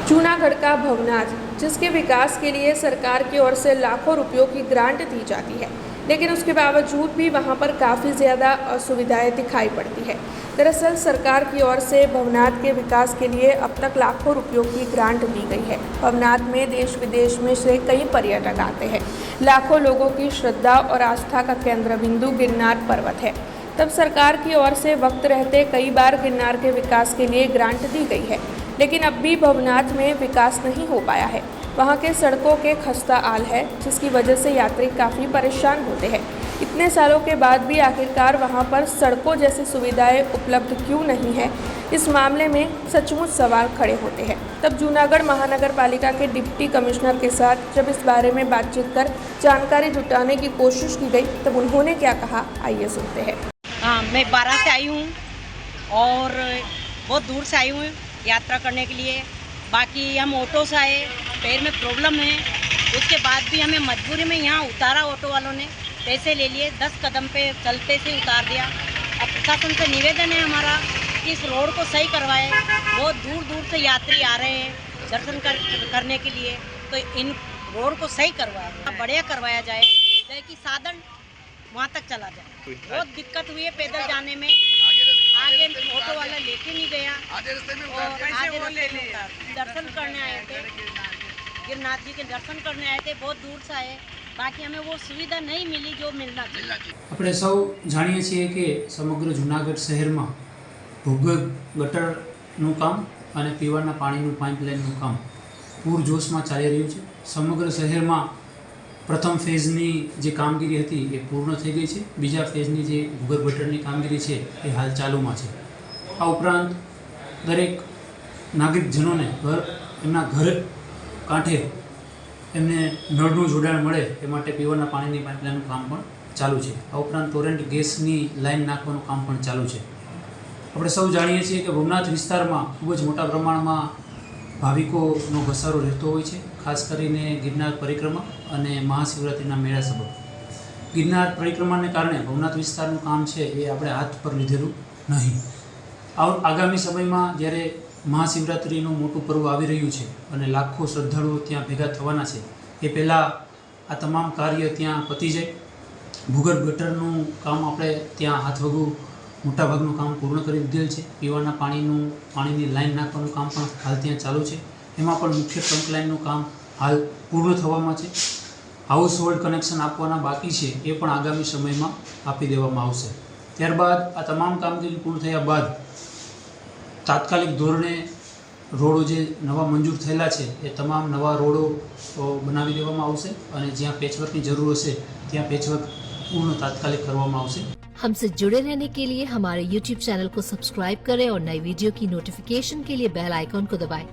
जूनागढ़ का भवनाथ, जिसके विकास के लिए सरकार की ओर से लाखों रुपयों की ग्रांट दी जाती है, लेकिन उसके बावजूद भी वहां पर काफ़ी ज़्यादा असुविधाएं दिखाई पड़ती है। दरअसल सरकार की ओर से भवनाथ के विकास के लिए अब तक लाखों रुपयों की ग्रांट दी गई है। भवनाथ में देश विदेश में से कई पर्यटक आते हैं। लाखों लोगों की श्रद्धा और आस्था का केंद्र बिंदु गिरनार पर्वत है। तब सरकार की ओर से वक्त रहते कई बार गिरनार के विकास के लिए ग्रांट दी गई है, लेकिन अब भी भवनाथ में विकास नहीं हो पाया है। वहाँ के सड़कों के खस्ता हाल है, जिसकी वजह से यात्री काफ़ी परेशान होते हैं। इतने सालों के बाद भी आखिरकार वहाँ पर सड़कों जैसी सुविधाएं उपलब्ध क्यों नहीं है, इस मामले में सचमुच सवाल खड़े होते हैं। तब जूनागढ़ महानगर पालिका के डिप्टी कमिश्नर के साथ जब इस बारे में बातचीत कर जानकारी जुटाने की कोशिश की गई, तब उन्होंने क्या कहा, आइए सुनते हैं। हाँ, मैं 12 से आई हूँ और बहुत दूर से आई हूँ यात्रा करने के लिए। बाकी हम ऑटो से आए, पैर में प्रॉब्लम है, उसके बाद भी हमें मजबूरी में यहाँ उतारा। ऑटो वालों ने पैसे ले लिए, 10 कदम पे चलते से उतार दिया। अब प्रशासन से निवेदन है हमारा कि इस रोड को सही करवाए। बहुत दूर दूर से यात्री आ रहे हैं दर्शन करने के लिए, तो इन रोड को सही करवाए, बढ़िया करवाया जाए ताकि साधन वहाँ तक चला जाए। बहुत दिक्कत हुई है पैदल जाने में, आगे ऑटो वाला लेके नहीं गया और आधे रास्ते में उतार। दर्शन करने आए थे, गिरनाथ जी के दर्शन करने आए थे, बहुत दूर से आए। बाकी हमें वो सुविधा नहीं मिली जो मिलना चाहिए। આપણે સૌ જાણીએ છીએ કે સમગ્ર જૂનાગઢ શહેરમાં ભૂગર્ભ ગટરનું કામ અને પીવાના પાણીનું પાઇપલાઇનનું કામ પૂરજોશમાં ચાલી રહ્યું છે। સમગ્ર શહેરમાં પ્રથમ ફેઝની જે કામગીરી હતી એ પૂર્ણ થઈ ગઈ છે। બીજા ફેઝની જે ભૂગર્ભ ગટરની કામગીરી છે એ હાલ ચાલુમાં છે। આ ઉપરાંત દરેક નાગરિકજનોને એમના ઘર કાંઠે એમને નળનું જોડાણ મળે એ માટે પીવાના પાણીની પાઇપલાઇનનું કામ પણ ચાલુ છે। આ ઉપરાંત ટોરેન્ટ ગેસની લાઇન નાખવાનું કામ પણ ચાલુ છે। આપણે સૌ જાણીએ છીએ કે ભવનાથ વિસ્તારમાં ખૂબ જ મોટા પ્રમાણમાં ભાવિકોનો ઘસારો રહેતો હોય છે, ખાસ કરીને ગિરનાર પરિક્રમા અને મહાશિવરાત્રિના મેળા સબબ। ગિરનાર પરિક્રમાને કારણે ભવનાથ વિસ્તારનું કામ છે એ આપણે હાથ પર લીધેલું નહીં। આગામી સમયમાં જ્યારે મહાશિવરાત્રિનું મોટું પર્વ આવી રહ્યું છે અને લાખો શ્રદ્ધાળુઓ ત્યાં ભેગા થવાના છે, એ પહેલાં આ તમામ કાર્ય ત્યાં પતી જાય। ભૂગર્ભ ગટરનું કામ આપણે ત્યાં હાથવગું મોટાભાગનું કામ પૂર્ણ કરી દીધેલ છે। પીવાના પાણીની લાઇન નાખવાનું કામ પણ હાલ ત્યાં ચાલુ છે। એમાં પણ મુખ્ય ટ્રંક લાઇનનું કામ હાલ પૂર્ણ થવામાં છે। હાઉસ હોલ્ડ કનેક્શન આપવાના બાકી છે, એ પણ આગામી સમયમાં આપી દેવામાં આવશે। ત્યારબાદ આ તમામ કામગીરી પૂર્ણ થયા બાદ તાત્કાલિક ધોરણે રોડો જે નવા મંજૂર થયેલા છે એ તમામ નવા રોડો બનાવી દેવામાં આવશે અને જ્યાં પેચવર્કની જરૂર હશે ત્યાં પેચવર્ક पूर्ण तात्कालिक करवामा आवशे। हमसे जुड़े रहने के लिए हमारे YouTube चैनल को सब्सक्राइब करें और नई वीडियो की नोटिफिकेशन के लिए बेल आइकॉन को दबाएं।